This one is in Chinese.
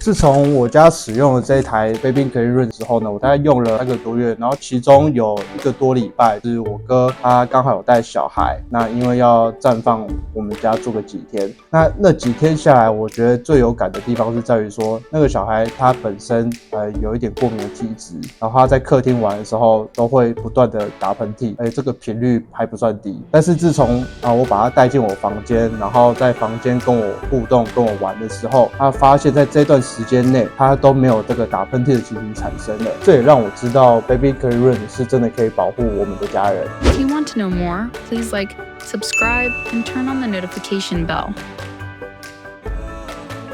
自从我家使用了这一台 Baby Clean Room 之后呢，我大概用了3个多月，然后其中有1个多礼拜是我哥他刚好有带小孩，那因为要暂放我们家住个几天，那几天下来，我觉得最有感的地方是在于说，那个小孩他本身有一点过敏的体质，然后他在客厅玩的时候都会不断的打喷嚏，这个频率还不算低。但是自从我把他带进我房间，然后在房间跟我互动、跟我玩的时候，他发现在这段时间内他都没有这个打喷嚏的情形产生了。这也让我知道 Baby Clean Room 是真的可以保护我们的家人。If you want to know more, please like, subscribe, and turn on the notification bell.